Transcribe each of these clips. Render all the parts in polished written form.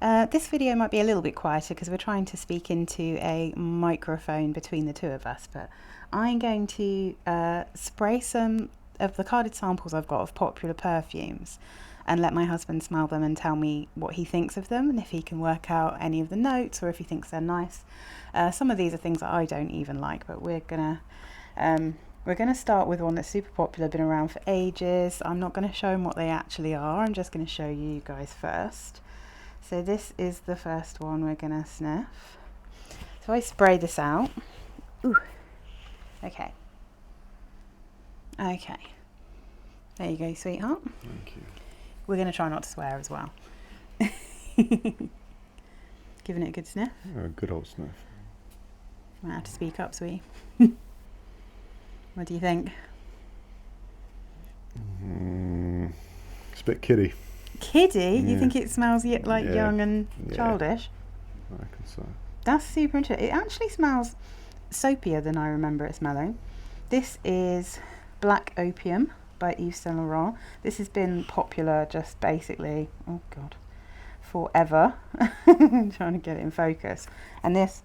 This video might be a little bit quieter because we're trying to speak into a microphone between the two of us, but I'm going to spray some of the carded samples I've got of popular perfumes and let my husband smell them and tell me what he thinks of them and if he can work out any of the notes or if he thinks they're nice. Some of these are things that I don't even like, but we're gonna start with one that's super popular, been around for ages. I'm not going to show them what they actually are, I'm just going to show you guys first. So this is the first one we're going to sniff. So I spray this out. Ooh. Okay. Okay. There you go, sweetheart. Thank you. We're going to try not to swear as well. Giving it a good sniff? A good old sniff. Might have to speak up, sweetie. What do you think? It's a bit kiddie. Kiddie? Yeah. You think it smells like young and childish? I reckon so. That's super interesting. It actually smells soapier than I remember it smelling. This is Black Opium by Yves Saint Laurent. This has been popular just basically, oh god, forever. I'm trying to get it in focus. And this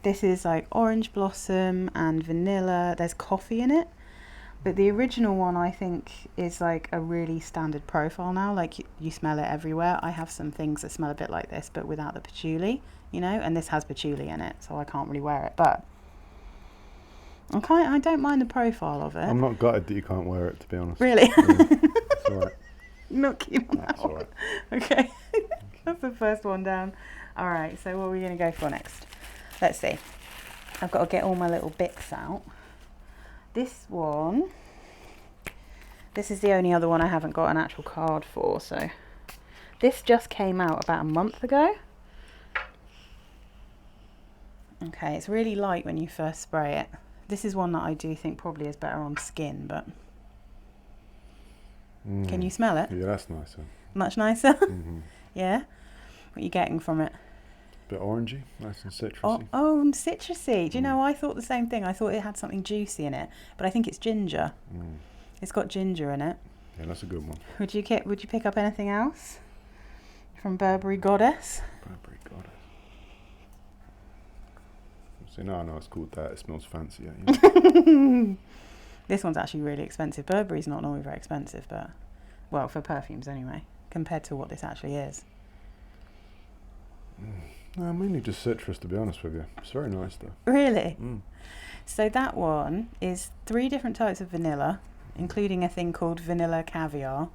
is like orange blossom and vanilla. There's coffee in it. But the original one, I think, is like a really standard profile now. Like you smell it everywhere. I have some things that smell a bit like this, but without the patchouli, you know, and this has patchouli in it, so I can't really wear it. But I don't mind the profile of it. I'm not gutted that you can't wear it, to be honest. Really? Yeah, it's all right. Not keen on That's that one. all right. Okay. That's the first one down. All right, so what are we going to go for next? Let's see. I've got to get all my little bits out. This one, this is the only other one I haven't got an actual card for, so this just came out about a month ago. Okay, it's really light when you first spray it. This is one that I do think probably is better on skin, but can you smell it? Yeah, that's nicer. Much nicer? Mm-hmm. Yeah? What are you getting from it? Bit orangey, nice and citrusy. Oh, and citrusy. Do you know, I thought the same thing. I thought it had something juicy in it, but I think it's ginger. It's got ginger in it. Yeah, that's a good one. Would you pick up anything else from Burberry Goddess? Burberry Goddess. See, no, it's called that. It smells fancy. Yeah. This one's actually really expensive. Burberry's not normally very expensive, but, well, for perfumes anyway, compared to what this actually is. No, mainly just citrus, to be honest with you. It's very nice though. Really? So that one is 3 different types of vanilla, including a thing called vanilla caviar,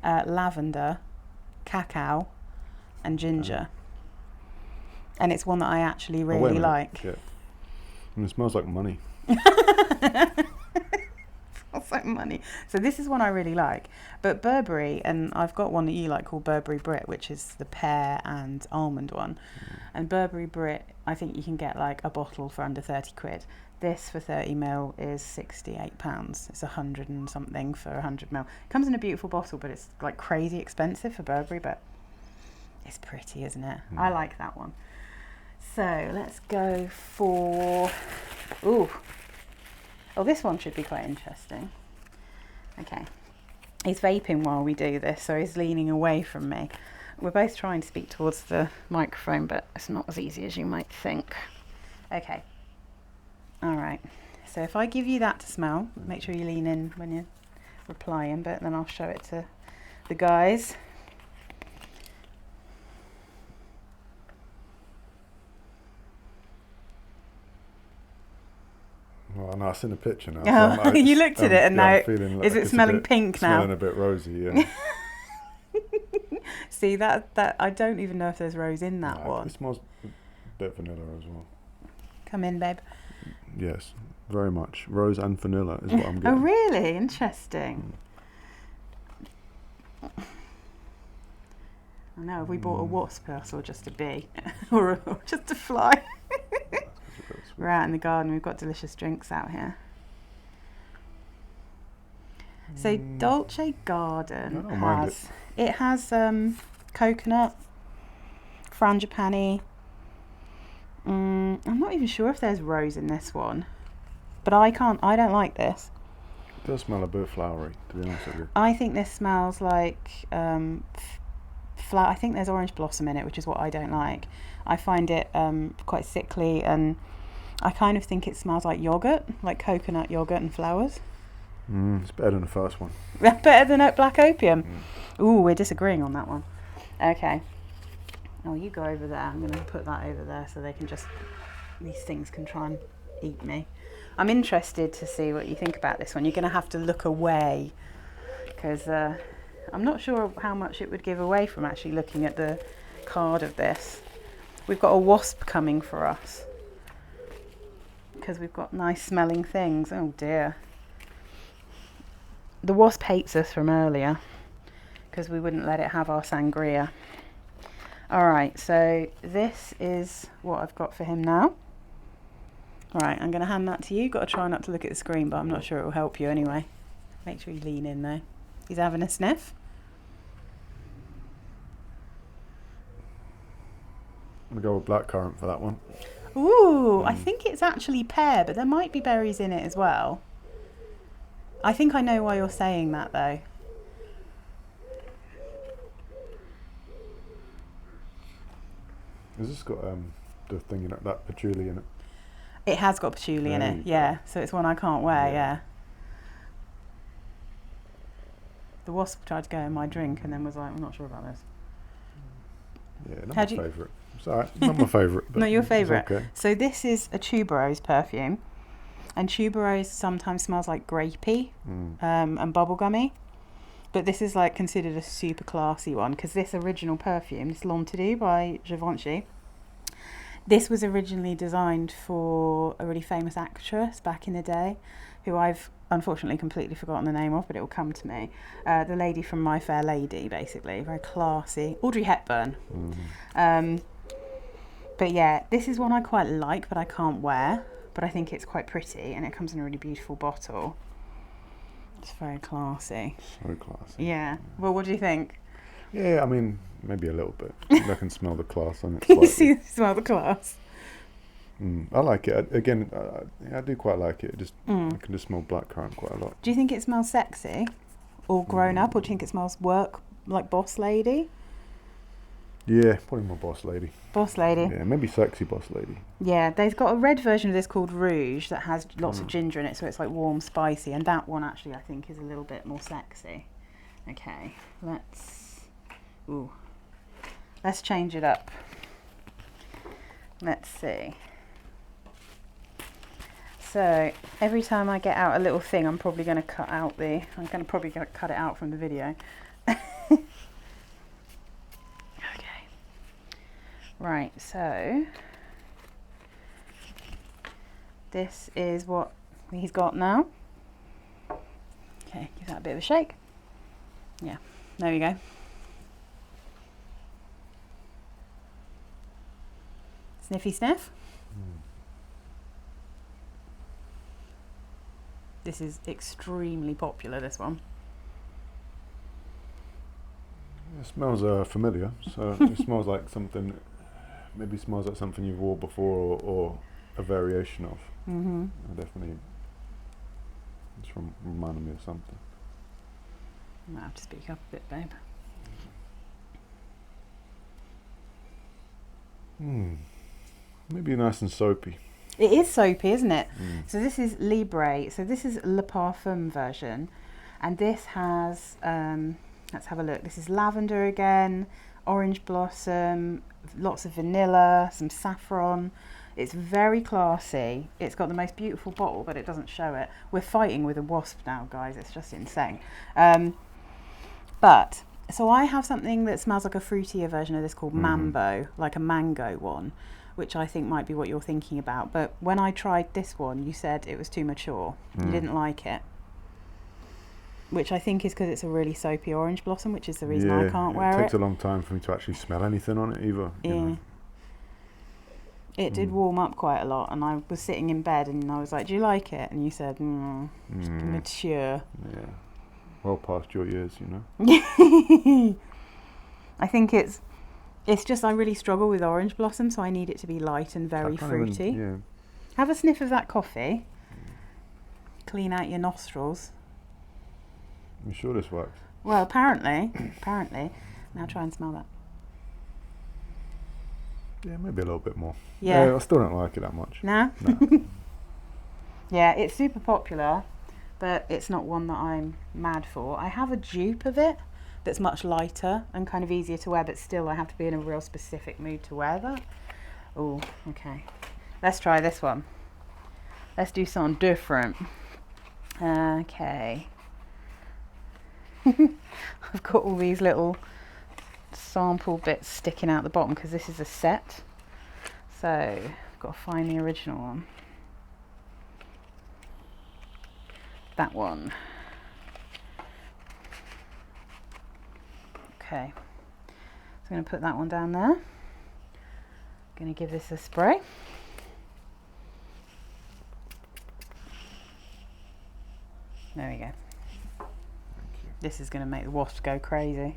lavender, cacao, and ginger. And it's one that I actually really like. Yeah. And it smells like money. Smells like money. So this is one I really like. But Burberry, and I've got one that you like called Burberry Brit, which is the pear and almond one. And Burberry Brit, I think you can get like a bottle for under 30 quid. This for 30ml is £68. It's 100 and something for 100ml. It comes in a beautiful bottle, but it's like crazy expensive for Burberry, but it's pretty, isn't it? I like that one. So let's go for, oh, this one should be quite interesting. Okay, he's vaping while we do this, so he's leaning away from me. We're both trying to speak towards the microphone, but it's not as easy as you might think. Okay, all right, so if I give you that to smell, make sure you lean in when you're replying, but then I'll show it to the guys. Well, no, I've seen a picture now. Oh, So you looked at it and now, like is it smelling pink now? Smelling a bit rosy, yeah. See, that I don't even know if there's rose in that one. It smells a bit vanilla as well. Come in, babe. Yes, very much. Rose and vanilla is what I'm getting. Oh, really? Interesting. I know, have we bought a wasp or just a bee? or just a fly? We're out in the garden, we've got delicious drinks out here. So Dolce Garden has coconut, frangipani. I'm not even sure if there's rose in this one, but I don't like this. It does smell a bit flowery, to be honest with you. I think this smells like flower. I think there's orange blossom in it, which is what I don't like. I find it quite sickly, and I kind of think it smells like yogurt, like coconut yogurt and flowers. It's better than the first one. Better than black opium. Ooh, we're disagreeing on that one. Okay. Oh, you go over there. I'm going to put that over there so they can just, these things can try and eat me. I'm interested to see what you think about this one. You're going to have to look away because I'm not sure how much it would give away from actually looking at the card of this. We've got a wasp coming for us because we've got nice smelling things. Oh dear. The wasp hates us from earlier because we wouldn't let it have our sangria. Alright, so this is what I've got for him now. Alright, I'm going to hand that to you. Got to try not to look at the screen, but I'm not sure it will help you anyway. Make sure you lean in though. He's having a sniff. I'm going to go with blackcurrant for that one. Ooh, I think it's actually pear, but there might be berries in it as well. I think I know why you're saying that though. Has this got the thing in it, that patchouli in it? It has got patchouli in it, yeah. So it's one I can't wear, yeah. The wasp tried to go in my drink and then was like, I'm not sure about this. Yeah, not my favourite. It's alright, not my favourite. Not your favourite. Okay. So this is a tuberose perfume. And tuberose sometimes smells like grapey and bubblegummy. But this is like considered a super classy one because this original perfume, this L'Antidote by Givenchy, this was originally designed for a really famous actress back in the day who I've unfortunately completely forgotten the name of, but it will come to me. The lady from My Fair Lady, basically. Very classy. Audrey Hepburn. But yeah, this is one I quite like, but I can't wear. But I think it's quite pretty, and it comes in a really beautiful bottle. It's very classy. So classy. Yeah. Well, what do you think? Yeah, I mean, maybe a little bit. I can smell the class on it. You smell the class. I like it. Again, I do quite like it. I can just smell blackcurrant quite a lot. Do you think it smells sexy or grown up, or do you think it smells work, like boss lady? Yeah, probably more boss lady. Boss lady. Yeah, maybe sexy boss lady. Yeah, they've got a red version of this called Rouge that has lots of ginger in it, so it's like warm, spicy, and that one actually I think is a little bit more sexy. Okay, let's change it up. Let's see. So every time I get out a little thing, I'm probably going to cut it out from the video. Right, so this is what he's got now. Okay, give that a bit of a shake. Yeah, there we go. Sniffy sniff. This is extremely popular, this one. It smells familiar, so it smells like something. Maybe smells like something you've worn before, or a variation of. Definitely, it's reminding me of something. I might have to speak up a bit, babe. Maybe nice and soapy. It is soapy, isn't it? So this is Libre. So this is Le Parfum version, and this has. Let's have a look. This is lavender again, orange blossom, lots of vanilla, some saffron. It's very classy. It's got the most beautiful bottle, but it doesn't show it. We're fighting with a wasp now, guys. It's just insane. But so I have something that smells like a fruitier version of this called Mambo, like a mango one, which I think might be what you're thinking about. But when I tried this one, you said it was too mature. You didn't like it. Which I think is because it's a really soapy orange blossom, which is the reason I can't wear it. It takes a long time for me to actually smell anything on it either. Yeah. You know. It did warm up quite a lot, and I was sitting in bed and I was like, do you like it? And you said, it's mature. Yeah. Well past your years, you know. I think it's just I really struggle with orange blossom, so I need it to be light and very fruity. Have a sniff of that coffee. Clean out your nostrils. I'm sure this works. Well, apparently. Now try and smell that. Yeah, maybe a little bit more. Yeah. I still don't like it that much. No? No. Yeah, it's super popular, but it's not one that I'm mad for. I have a dupe of it that's much lighter and kind of easier to wear, but still I have to be in a real specific mood to wear that. Oh, okay. Let's try this one. Let's do something different. Okay. I've got all these little sample bits sticking out the bottom because this is a set. So I've got to find the original one. That one. Okay. So I'm going to put that one down there. Going to give this a spray. There we go. This is going to make the wasp go crazy.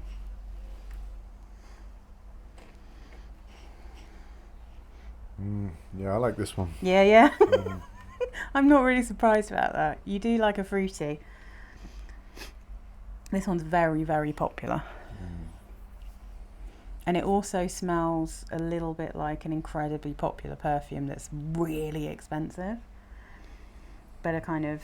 Yeah, I like this one. Yeah, yeah. I'm not really surprised about that. You do like a fruity. This one's very, very popular. And it also smells a little bit like an incredibly popular perfume that's really expensive. But a kind of...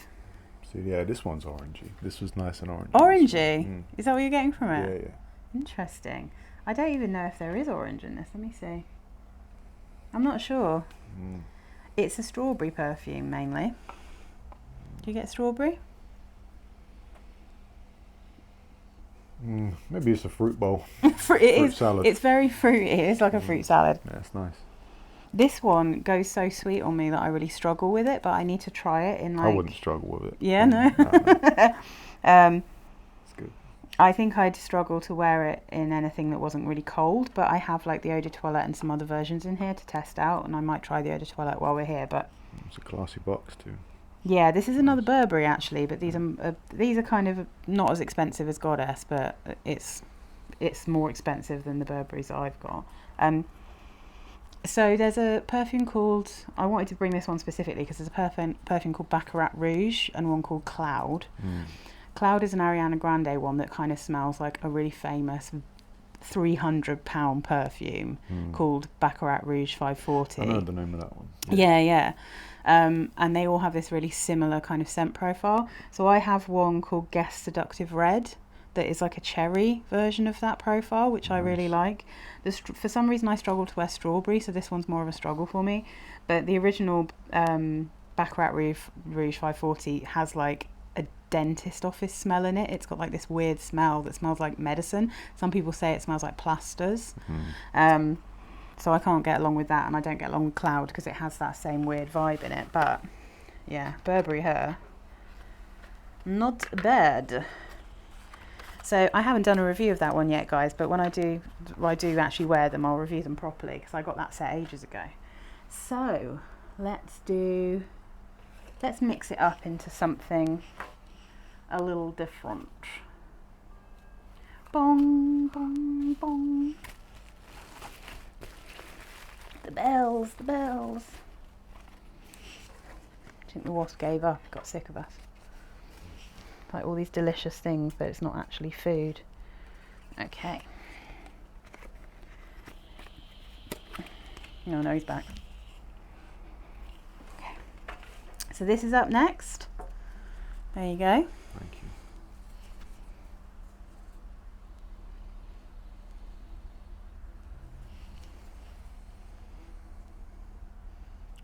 See, yeah, this one's orangey. This was nice and orangey. Orangey? Is that what you're getting from it? Yeah, yeah. Interesting. I don't even know if there is orange in this. Let me see. I'm not sure. It's a strawberry perfume mainly. Do you get strawberry? Maybe it's a fruit bowl. Fruit salad. It's very fruity. It's like a fruit salad. Yeah, it's nice. This one goes so sweet on me that I really struggle with it, but I need to try it in like... I wouldn't struggle with it. Yeah, no. It's good. I think I'd struggle to wear it in anything that wasn't really cold, but I have like the Eau de Toilette and some other versions in here to test out, and I might try the Eau de Toilette while we're here, but... It's a classy box too. Yeah, this is another Burberry actually, but these are kind of not as expensive as Goddess, but it's more expensive than the Burberrys that I've got. So there's a perfume called, I wanted to bring this one specifically because there's a perfume called Baccarat Rouge and one called Cloud. Cloud is an Ariana Grande one that kind of smells like a really famous £300 perfume called Baccarat Rouge 540. I know the name of that one. Yeah. And they all have this really similar kind of scent profile. So I have one called Guess Seductive Red that is like a cherry version of that profile, which I really like. For some reason I struggle to wear strawberry, so this one's more of a struggle for me. But the original Baccarat Rouge 540 has like a dentist office smell in it. It's got like this weird smell that smells like medicine. Some people say it smells like plasters. So I can't get along with that, and I don't get along with Cloud because it has that same weird vibe in it. But yeah, Burberry Her, not bad. So I haven't done a review of that one yet, guys, but when I do actually wear them, I'll review them properly because I got that set ages ago. So let's mix it up into something a little different. Bong, bong, bong. The bells. I think the wasp gave up, got sick of us. Like all these delicious things, but it's not actually food. Okay. No, he's back. Okay. So this is up next. There you go. Thank you.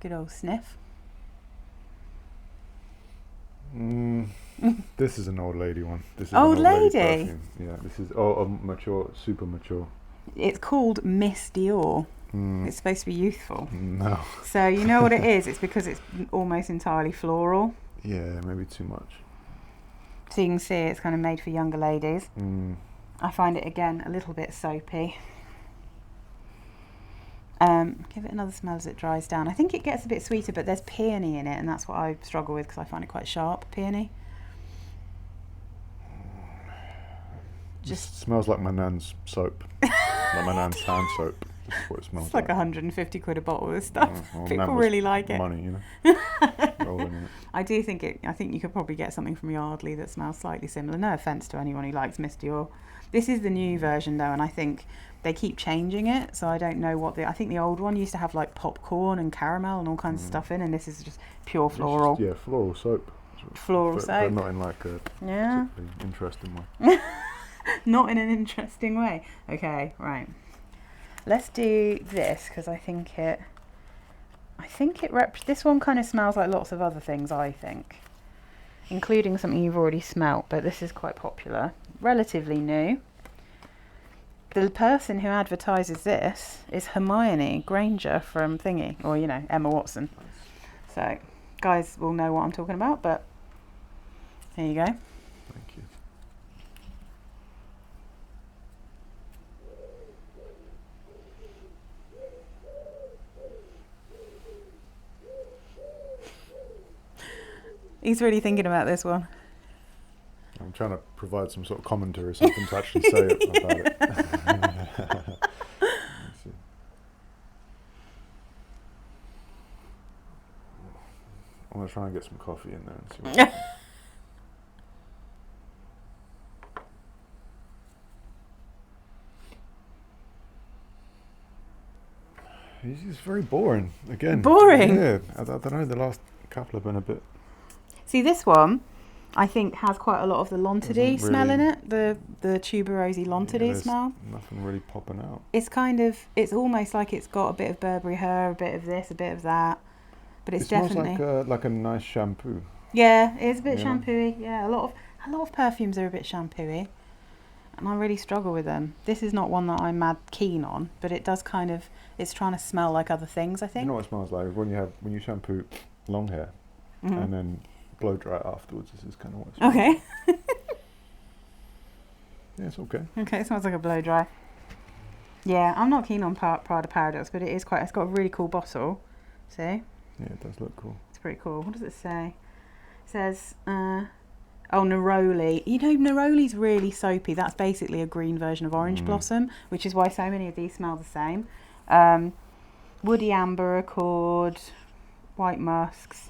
Good old sniff. This is an old lady one. This is Old an old lady? perfume. Yeah, this is mature, super mature. It's called Miss Dior. It's supposed to be youthful. No. So you know what it is? It's because it's almost entirely floral. Yeah, maybe too much. So you can see it's kind of made for younger ladies. I find it again a little bit soapy. Give it another smell as it dries down. I think it gets a bit sweeter, but there's peony in it, and that's what I struggle with because I find it quite sharp, peony. Just smells like my nan's soap. Like my nan's hand soap. That's what it smells It's like 150 quid a bottle of this stuff. Well, People really like it. Money, you know. rolling in it. I do think I think you could probably get something from Yardley that smells slightly similar. No offense to anyone who likes Miss Dior. This is the new version though, and I think they keep changing it, so I don't know what I think the old one used to have like popcorn and caramel and all kinds of stuff in, and this is just pure floral. Just, yeah, floral soap. Floral soap. But not in like a particularly interesting way. Not in an interesting way. Okay, right. Let's do this because I think it this one kind of smells like lots of other things, I think, including something you've already smelt, but this is quite popular, relatively new. The person who advertises this is Hermione Granger from Thingy, or Emma Watson. So guys will know what I'm talking about, but here you go. Thank you. He's really thinking about this one. I'm trying to provide some sort of commentary or something to actually say about it. Let's see. I'm going to try and get some coffee in there and see what He's very boring again. Boring? Yeah, I don't know, the last couple have been a bit... See, this one I think has quite a lot of the Lontidy smell in really- it, the tuberosy Lontidy there's smell. Nothing really popping out. It's almost like it's got a bit of Burberry Her, a bit of this, a bit of that, but it's It smells definitely like a nice shampoo. yeah, it is a bit You know? shampooey. Yeah, a lot of perfumes are a bit shampooey, and I really struggle with them. This is not one that I'm mad keen on, but it does it's trying to smell like other things, I think. You know what it smells like when you shampoo long hair and then blow dry it afterwards. This is kind of what it smells like. Okay. Yeah, it's okay. Okay, it smells like a blow dry. Yeah, I'm not keen on Prada Paradox, but it's got a really cool bottle. See? Yeah, it does look cool. It's pretty cool. What does it say? It says, Neroli. Neroli's really soapy. That's basically a green version of Orange Blossom, which is why so many of these smell the same. Woody Amber, Accord, White Musks.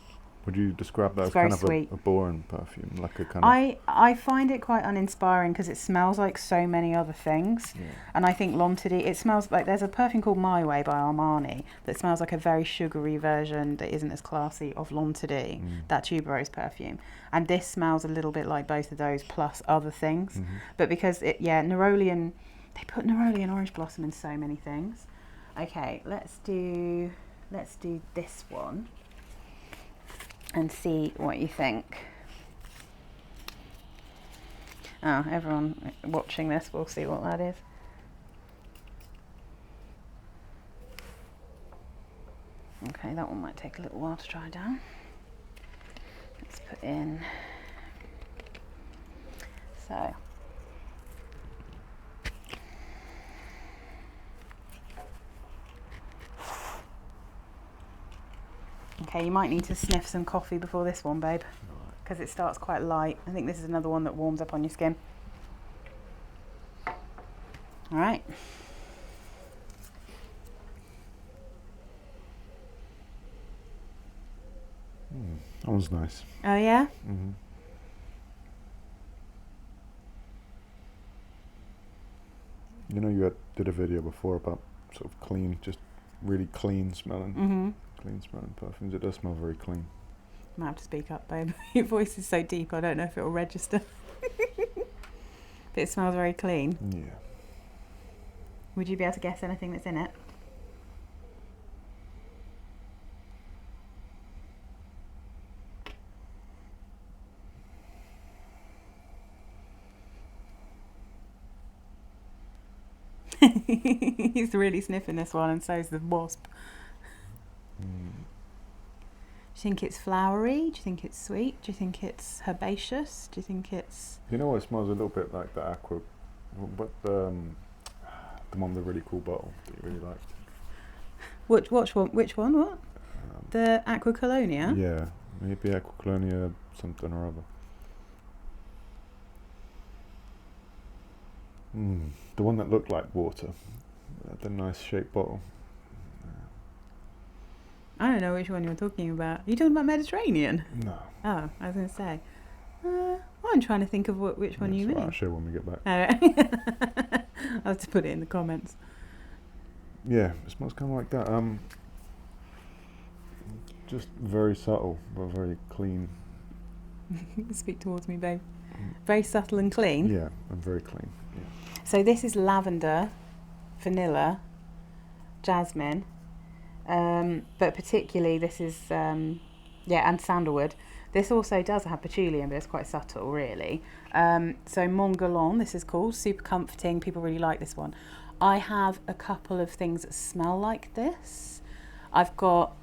Would you describe that It's as very kind of sweet. a boring perfume? Like a kind of... I find it quite uninspiring because it smells like so many other things. Yeah. And I think Lontidy, it smells like there's a perfume called My Way by Armani that smells like a very sugary version that isn't as classy of Lontidy, that tuberose perfume. And this smells a little bit like both of those plus other things. But because they put Neroli and Orange Blossom in so many things. Okay, let's do this one and see what you think. Oh, everyone watching this will see what that is. Okay, that one might take a little while to dry down. Let's put in. So. Okay, you might need to sniff some coffee before this one, babe, because it starts quite light. I think this is another one that warms up on your skin. All right. That one's nice. Oh, yeah? You did a video before about sort of clean, just really clean smelling perfumes. It does smell very clean. I might have to speak up, babe. Your voice is so deep, I don't know if it will register. But it smells very clean. Yeah. Would you be able to guess anything that's in it? He's really sniffing this one, and so's the wasp. Do you think it's flowery? Do you think it's sweet? Do you think it's herbaceous? Do you think it's... You know what, it smells a little bit like the aqua... But the one with the really cool bottle that you really liked. Which one? What? The Aqua Colonia? Yeah, maybe Aqua Colonia something or other. The one that looked like water. The nice shaped bottle. I don't know which one you're talking about. Are you talking about Mediterranean? No. Oh, I was going to say. I'm trying to think of which one you mean. I'll show you when we get back. I'll have to put it in the comments. Yeah, it smells kind of like that. Just very subtle, but very clean. Speak towards me, babe. Very subtle and clean. Yeah, and very clean. Yeah. So this is lavender, vanilla, jasmine, but particularly this is, and sandalwood. This also does have patchouli, but it's quite subtle, really. So Mon Guerlain, this is called, super comforting. People really like this one. I have a couple of things that smell like this. I've got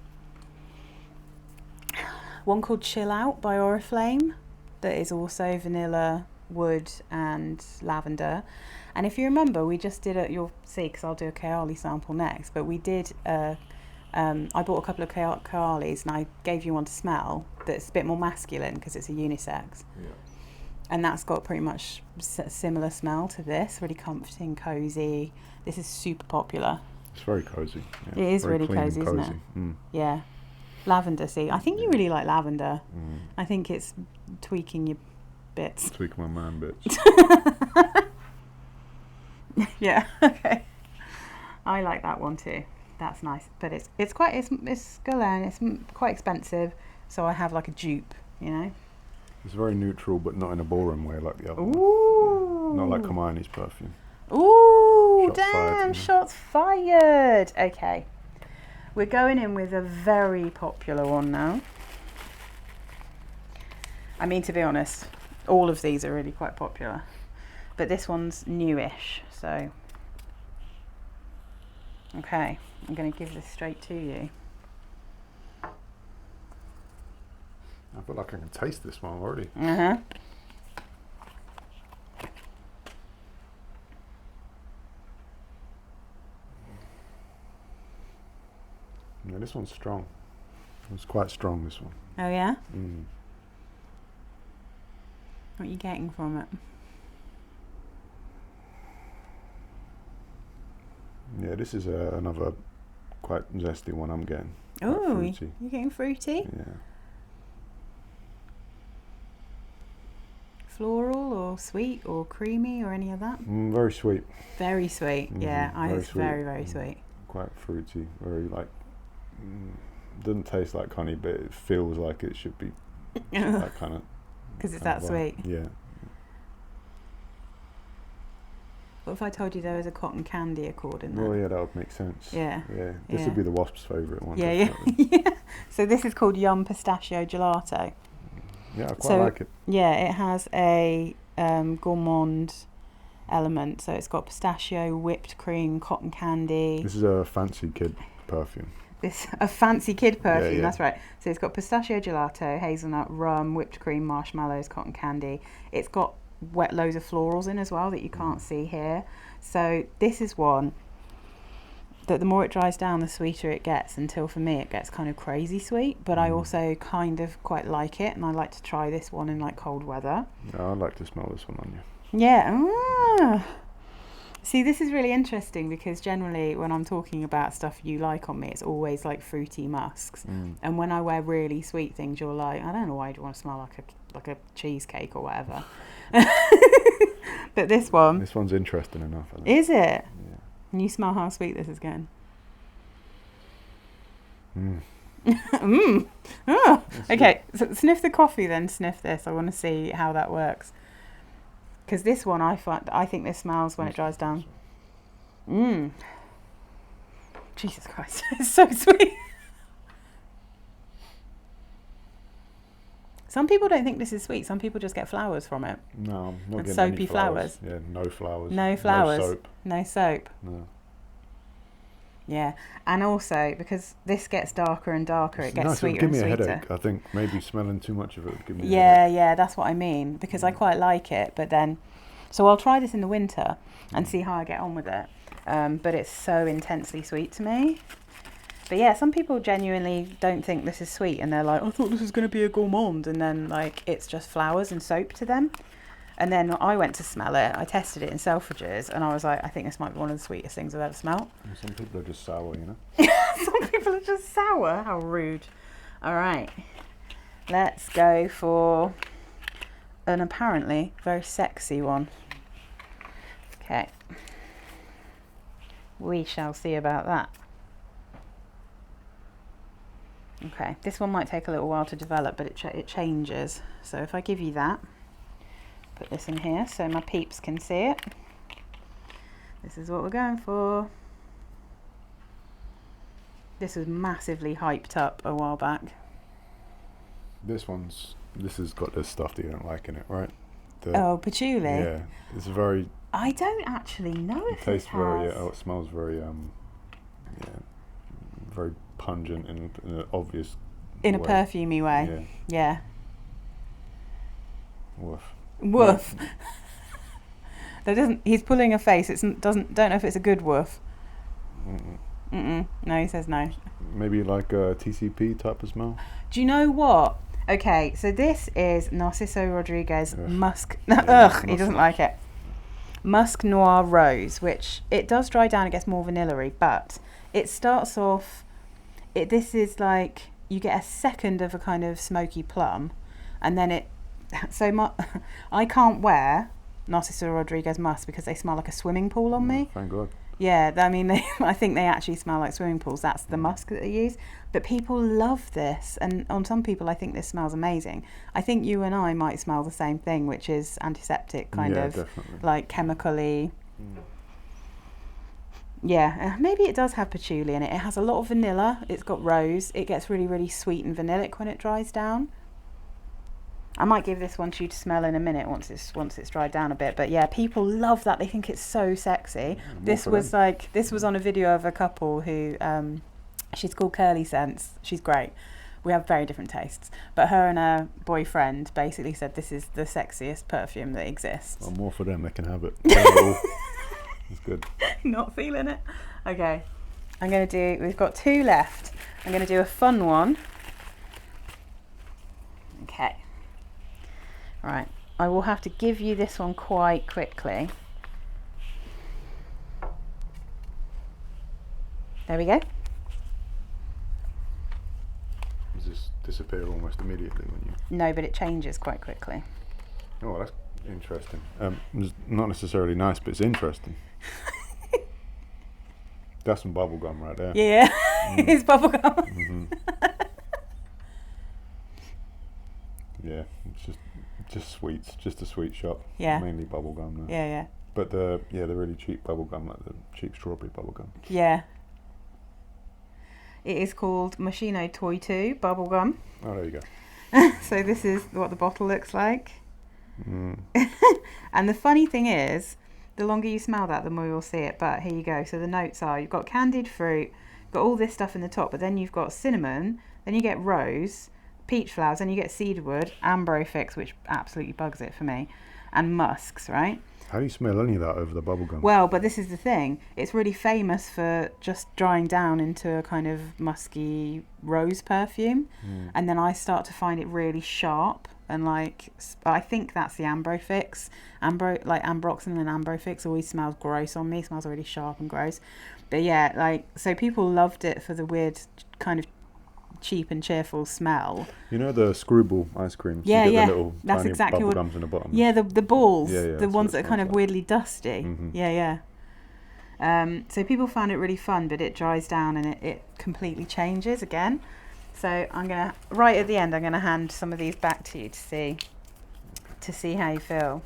one called Chill Out by Oriflame that is also vanilla, wood and lavender. And if you remember, we just did you'll see because I'll do a Kaali sample next, but we did I bought a couple of Kaalis and I gave you one to smell that's a bit more masculine because it's a unisex. Yeah. And that's got pretty much a similar smell to this, really comforting, cozy. This is super popular. It's very cozy. Yeah. It is very really cozy, isn't it? Mm. Yeah. Lavender, see, I think you really like lavender. Mm. I think it's tweaking your bits. Tweak my man bits. Yeah, okay. I like that one too. That's nice, but it's Guerlain. It's quite expensive, so I have like a dupe, you know. It's very neutral, but not in a ballroom way like the other one. Ooh. Not like Hermione's perfume. Ooh, Shots damn! fired, Shots fired. Okay, we're going in with a very popular one now. I mean, to be honest, all of these are really quite popular, but this one's newish, so. Okay, I'm going to give this straight to you. I feel like I can taste this one already. Uh-huh. Yeah, this one's strong. It's quite strong, this one. Oh yeah? Mm. What are you getting from it? Yeah, this is another quite zesty one I'm getting. Oh, fruity. you're getting fruity? Yeah. Floral or sweet or creamy or any of that? Very sweet. Very sweet, yeah. It's sweet. very, very sweet. Quite fruity. Very like, doesn't taste like honey, but it feels like it should be that kind of. Because it's that sweet. Yeah. What if I told you there was a cotton candy accord in there? Well, yeah, that would make sense. Yeah. Yeah. This would be the wasp's favourite one. Yeah, yeah. So this is called Yum Pistachio Gelato. Yeah, I quite like it. Yeah, it has a gourmand element. So it's got pistachio, whipped cream, cotton candy. This is a fancy kid perfume. A fancy kid perfume, yeah. That's right. So it's got pistachio gelato, hazelnut, rum, whipped cream, marshmallows, cotton candy. It's got loads of florals in as well that you can't see here. So this is one that the more it dries down, the sweeter it gets, until for me it gets kind of crazy sweet, but I also kind of quite like it, and I like to try this one in like cold weather. Yeah, I'd like to smell this one on you. Yeah. See, this is really interesting because generally when I'm talking about stuff you like on me, it's always like fruity musks. And when I wear really sweet things, you're like, I don't know why you want to smell like a cheesecake or whatever. But this one's interesting enough, I think. Is it? Yeah. Can you smell how sweet this is getting? Oh. Okay, so sniff the coffee then, sniff this. I want to see how that works. Because this one, I think this smells when it dries down. Jesus Christ, it's so sweet. Some people don't think this is sweet. Some people just get flowers from it. No, I'm not And getting soapy any flowers. flowers. Yeah, no flowers. No flowers. No soap. No soap. No. Yeah, and also because this gets darker and darker, it gets sweeter give me and a sweeter. headache. I think maybe smelling too much of it would give me a headache. Yeah, that's what I mean, because I quite like it, but then, so I'll try this in the winter and see how I get on with it, but it's so intensely sweet to me. But yeah, some people genuinely don't think this is sweet, and they're like, I thought this was going to be a gourmand, and then like it's just flowers and soap to them. And then I went to smell it. I tested it in Selfridges, and I was like, I think this might be one of the sweetest things I've ever smelled. Some people are just sour, you know. Some people are just sour. How rude. All right, let's go for an apparently very sexy one. Okay, we shall see about that. Okay, this one might take a little while to develop, but it changes. So if I give you that, put this in here so my peeps can see it. This is what we're going for. This was massively hyped up a while back. This has got this stuff that you don't like in it, right? Oh, patchouli? Yeah, it's very... I don't actually know if it tastes it very... has. it smells very, very pungent in an obvious in a way. perfumey way. Yeah. Woof. Woof. That doesn't. He's pulling a face. Don't know if it's a good woof. No, he says no. Maybe like a TCP type of smell. Do you know what? Okay, so this is Narciso Rodriguez Musk. Yeah, Ugh, he doesn't like it. Musk Noir Rose, which it does dry down. It gets more vanilla-y, but it starts off. This is like you get a second of a kind of smoky plum, and then it. So I can't wear Narciso Rodriguez Musk because they smell like a swimming pool on me. Thank God. Yeah, I mean, I think they actually smell like swimming pools. That's the musk that they use. But people love this, and on some people, I think this smells amazing. I think you and I might smell the same thing, which is antiseptic, kind of definitely. like chemically. Yeah, maybe it does have patchouli in it. It has a lot of vanilla. It's got rose. It gets really, really sweet and vanillic when it dries down. I might give this one to you to smell in a minute once it's dried down a bit. But yeah, people love that. They think it's so sexy. This was on a video of a couple who, she's called Curly Sense. She's great. We have very different tastes. But her and her boyfriend basically said this is the sexiest perfume that exists. Well, more for them. They can have it. It's good. Not feeling it. Okay. We've got 2 left. I'm going to do a fun one. Okay. Right, I will have to give you this one quite quickly. There we go. Does this disappear almost immediately when you... No, but it changes quite quickly. Oh, that's interesting. It's not necessarily nice, but it's interesting. That's some bubble gum right there. Yeah, it's bubble gum. Mm-hmm. Yeah, it's just sweets, just a sweet shop. Yeah. Mainly bubble gum now. Yeah. But the really cheap bubble gum, like the cheap strawberry bubble gum. Yeah. It is called Moschino Toy 2 bubble gum. Oh, there you go. So this is what the bottle looks like. Mm. And the funny thing is, the longer you smell that, the more you'll see it. But here you go. So the notes are, you've got candied fruit, got all this stuff in the top, but then you've got cinnamon, then you get rose, peach flowers, then you get cedarwood, ambrofix, which absolutely bugs it for me, and musks, right? How do you smell any of that over the bubble gum? Well, but this is the thing. It's really famous for just drying down into a kind of musky rose perfume. And then I start to find it really sharp. And like, I think that's the ambrofix. Like ambroxan and ambrofix always smells gross on me. It smells really sharp and gross. But yeah, like, so people loved it for the weird kind of cheap and cheerful smell. You know the Screwball ice creams? Yeah, you get yeah. the little That's tiny exactly bubble what. gums in the bottom. Yeah, the balls, Yeah, the ones that are kind of like. weirdly dusty. Mm-hmm. Yeah. So people found it really fun, but it dries down and it completely changes again. So I'm gonna right at the end. I'm gonna hand some of these back to you to see how you feel,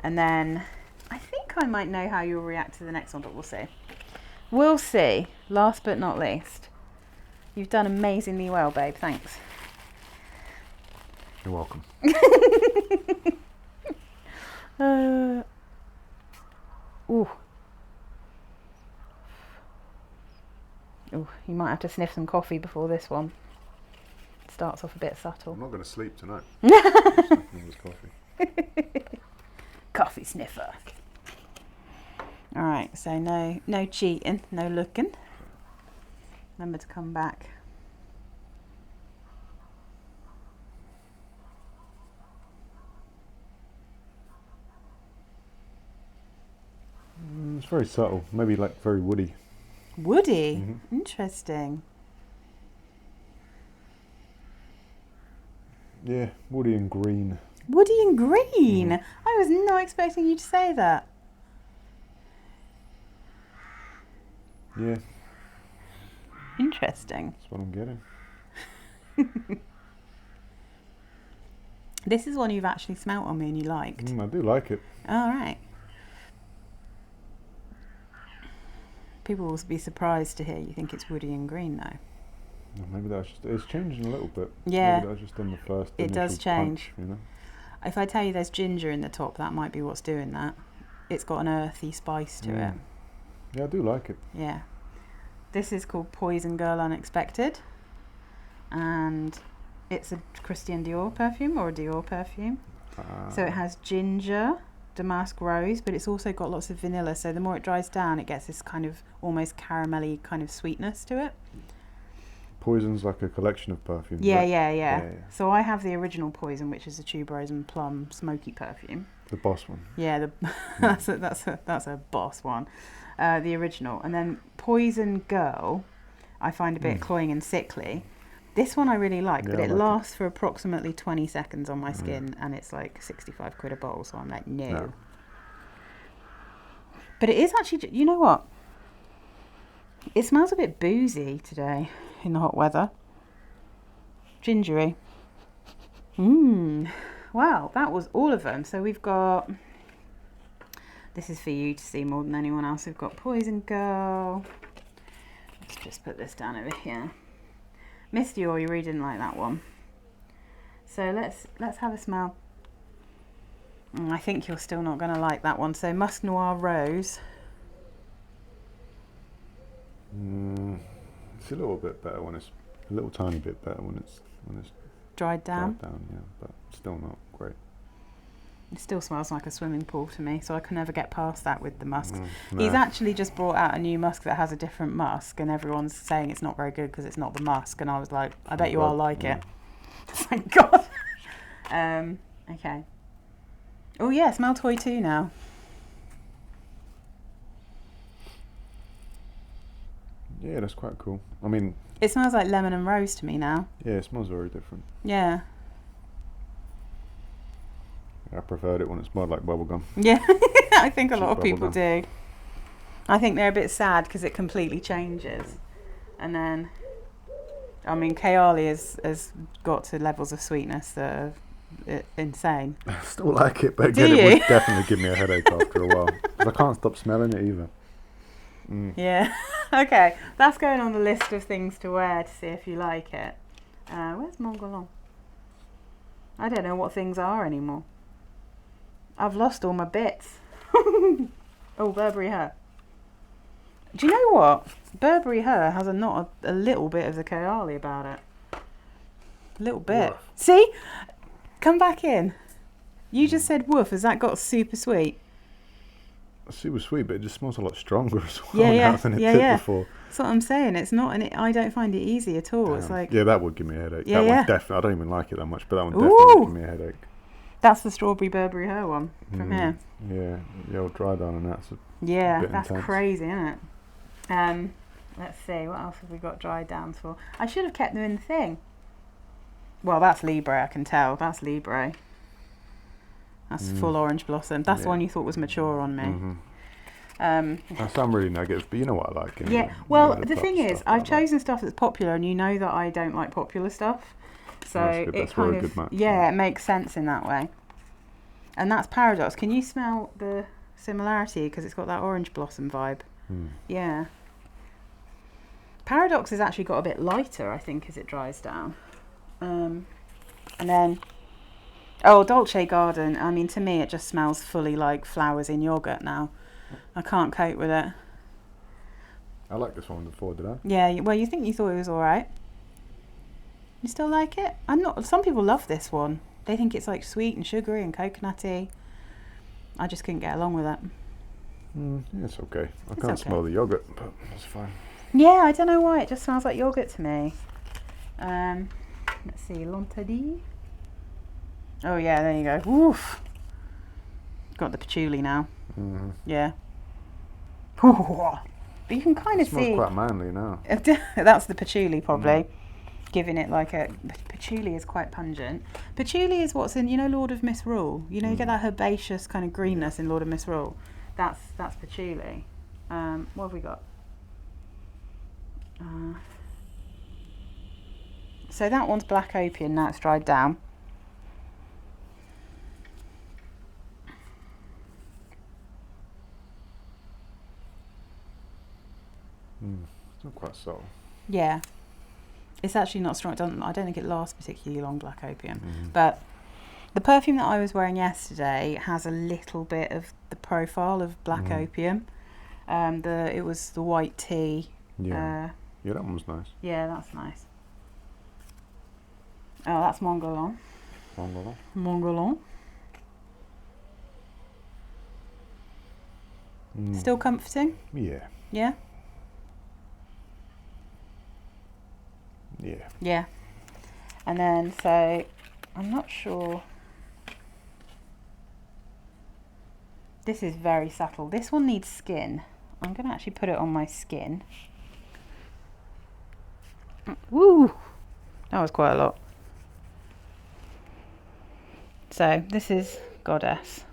and then I think I might know how you'll react to the next one, but we'll see. We'll see. Last but not least. You've done amazingly well, babe. Thanks. You're welcome. Ooh, you might have to sniff some coffee before this one. It starts off a bit subtle. I'm not going to sleep tonight. This coffee. Coffee sniffer. All right, so no cheating, no looking. Remember to come back. It's very subtle, maybe like very woody. Woody? Mm-hmm. Interesting. Yeah, woody and green. Woody and green? Mm. I was not expecting you to say that. Yeah, Interesting. that's what I'm getting. This is one you've actually smelt on me and you liked. I do like it. All right. People will be surprised to hear you think it's woody and green, though. Maybe that's just, it's changing a little bit. Yeah. Maybe that's just in the first It does initial change. punch, you know? If I tell you there's ginger in the top, that might be what's doing that. It's got an earthy spice to it. Yeah, I do like it. Yeah. This is called Poison Girl Unexpected. And it's a Christian Dior perfume or a Dior perfume. So it has ginger, damask rose, but it's also got lots of vanilla. So the more it dries down, it gets this kind of almost caramelly kind of sweetness to it. Poison's like a collection of perfumes. Yeah. So I have the original Poison, which is a tuberose and plum smoky perfume. The boss one. Yeah, that's a boss one. The original, and then Poison Girl, I find a bit cloying and sickly. This one I really like, but it lasts for approximately 20 seconds on my skin, and it's like 65 quid a bottle. So I'm like, no. But it is actually, you know what? It smells a bit boozy today in the hot weather. Gingery. Wow, that was all of them. So we've got, this is for you to see more than anyone else. We've got Poison Girl. Let's just put this down over here. Miss Dior, you really didn't like that one. So let's have a smell. I think you're still not going to like that one. So Musk Noir Rose. It's a little bit better when it's a little tiny bit better when it's dried down. Yeah, but still not great. It still smells like a swimming pool to me, so I can never get past that with the musks. He's actually just brought out a new musk that has a different musk, and everyone's saying it's not very good because it's not the musk. And I was like, I bet you all like it. Thank God. Okay. Oh yeah, smell Toy 2 now. Yeah, that's quite cool. I mean, it smells like lemon and rose to me now. Yeah, it smells very different. Yeah. I preferred it when it smelled like bubblegum. Yeah, I think a lot of people do. I think they're a bit sad because it completely changes. And then, I mean, Kayali has got to levels of sweetness that are insane. I still like it, but again, it would definitely give me a headache after a while. Because I can't stop smelling it either. Yeah. Okay, that's going on the list of things to wear to see if you like it. Where's Mon Guerlain? I don't know what things are anymore. I've lost all my bits. Oh, Burberry Her. Do you know what? Burberry Her has a little bit of the Kayali about it. A little bit. Woof. See? Come back in. You just said woof. Has that got super sweet? Super sweet, but it just smells a lot stronger as well now than it did before. That's what I'm saying. It's not, and I don't find it easy at all. It's like, yeah, that would give me a headache. Yeah, that one definitely. I don't even like it that much, but that one definitely give me a headache. That's the strawberry Burberry Her one from here. Yeah, the old dry down, and that's that's intense. crazy, isn't it? Let's see, what else have we got dry downs for? I should have kept them in the thing. Well, that's Libre, I can tell. That's Libre. That's full orange blossom. That's the one you thought was mature on me. I sound really negative, but you know what I like. Yeah, well, the thing is, I've chosen stuff that's popular, and you know that I don't like popular stuff. So it kind of, it makes sense in that way. And that's Paradox. Can you smell the similarity? Because it's got that orange blossom vibe. Yeah. Paradox has actually got a bit lighter, I think, as it dries down. And then, Dolce Garden. I mean, to me, it just smells fully like flowers in yogurt now. I can't cope with it. I liked this one before, did I? Yeah, well, you thought it was all right. You still like it? Some people love this one. They think it's like sweet and sugary and coconutty. I just couldn't get along with it. It's okay. I can't smell the yogurt, but it's fine. Yeah, I don't know why. It just smells like yogurt to me. Let's see, L'Interdit. Oh yeah, there you go. Woof. Got the patchouli now. Yeah. But you can kind of It smells see. quite manly now. That's the patchouli probably. Giving it like a... Patchouli is quite pungent. Patchouli is what's in, you know, Lord of Misrule? You know, you get that herbaceous kind of greenness in Lord of Misrule. That's patchouli. What have we got? So that one's black opium, now it's dried down. It's not quite subtle. Yeah. It's actually not strong. I don't think it lasts particularly long, black opium. But the perfume that I was wearing yesterday has a little bit of the profile of black opium. It was the white tea. Yeah. Yeah, that one was nice. Yeah, that's nice. Oh, that's Mon Guerlain. Mon Guerlain. Mon Guerlain. Still comforting? Yeah. Yeah? Yeah. Yeah. And then, so, I'm not sure. This is very subtle. This one needs skin. I'm going to actually put it on my skin. Woo! That was quite a lot. So, this is Goddess.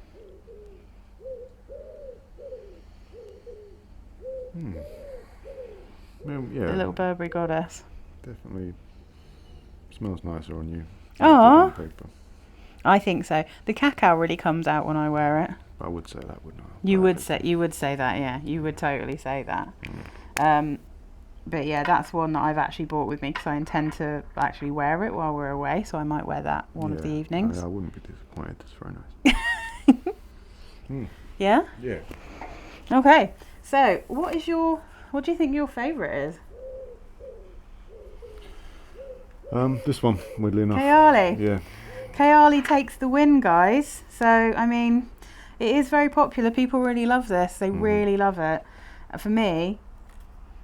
Yeah. The little Burberry Goddess. Definitely smells nicer on you. Aww. On paper. I think so. The cacao really comes out when I wear it. I would say that, wouldn't I? You would say that, yeah. You would totally say that. But yeah, that's one that I've actually brought with me because I intend to actually wear it while we're away. So I might wear that one of the evenings. I wouldn't be disappointed. It's very nice. Yeah? Yeah. Okay. So what do you think your favourite is? This one, weirdly enough. Kayali. Yeah. Kayali takes the win, guys. So, I mean, it is very popular. People really love this. They really love it. For me,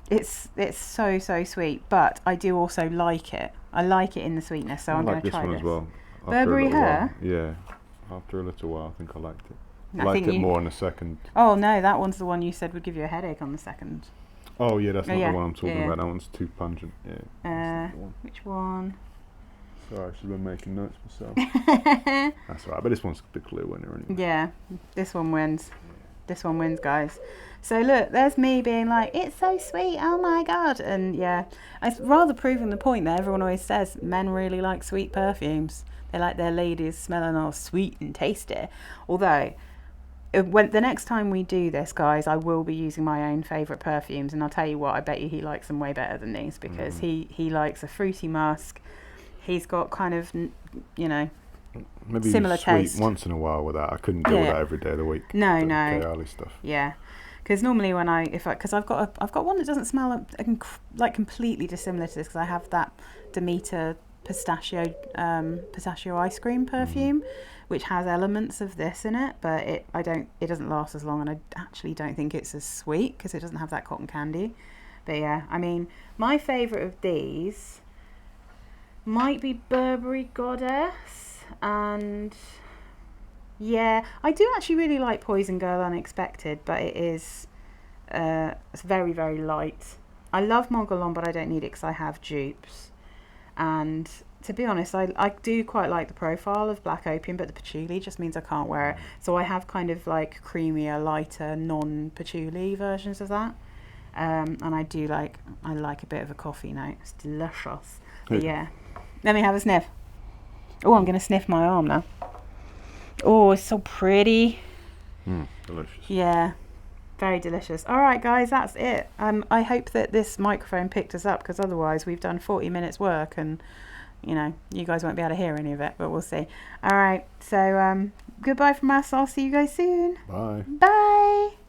it's so sweet, but I do also like it. I like it in the sweetness, so I'm going to try this. I like this one as well. Burberry Her? Yeah. After a little while, I think I liked it. I Liked it more on the second. Oh, no, that one's the one you said would give you a headache on the second. Oh, yeah, that's not the one I'm talking about. That one's too pungent. Yeah. Which one? Sorry, I should have been making notes myself. That's all right, but this one's the clear winner anyway. Yeah, this one wins. This one wins, guys. So look, there's me being like, it's so sweet, oh my god. And yeah, it's rather proving the point that everyone always says men really like sweet perfumes. They like their ladies smelling all sweet and tasty. Although, when the next time we do this, guys, I will be using my own favourite perfumes, and I'll tell you what, I bet you he likes them way better than these, because he likes a fruity musk. He's got kind of, you know, maybe similar sweet taste. Once in a while with that. I couldn't deal with that every day of the week. No. Kayali stuff. Yeah, because normally when because I've got one that doesn't smell like completely dissimilar to this, because I have that Demeter pistachio ice cream perfume, which has elements of this in it, but it doesn't last as long, and I actually don't think it's as sweet because it doesn't have that cotton candy. But yeah, I mean, my favourite of these might be Burberry Goddess, and yeah, I do actually really like Poison Girl Unexpected, but it's very, very light. I love Mon Guerlain, but I don't need it because I have dupes. And to be honest, I do quite like the profile of Black Opium, but the patchouli just means I can't wear it. So I have kind of like creamier, lighter, non-patchouli versions of that. And I like a bit of a coffee note. It's delicious. But yeah, let me have a sniff. Oh, I'm going to sniff my arm now. Oh, it's so pretty. Delicious. Yeah, very delicious. All right, guys, that's it. I hope that this microphone picked us up, because otherwise we've done 40 minutes work, and you know, you guys won't be able to hear any of it, but we'll see. All right, so goodbye from us. I'll see you guys soon. Bye. Bye.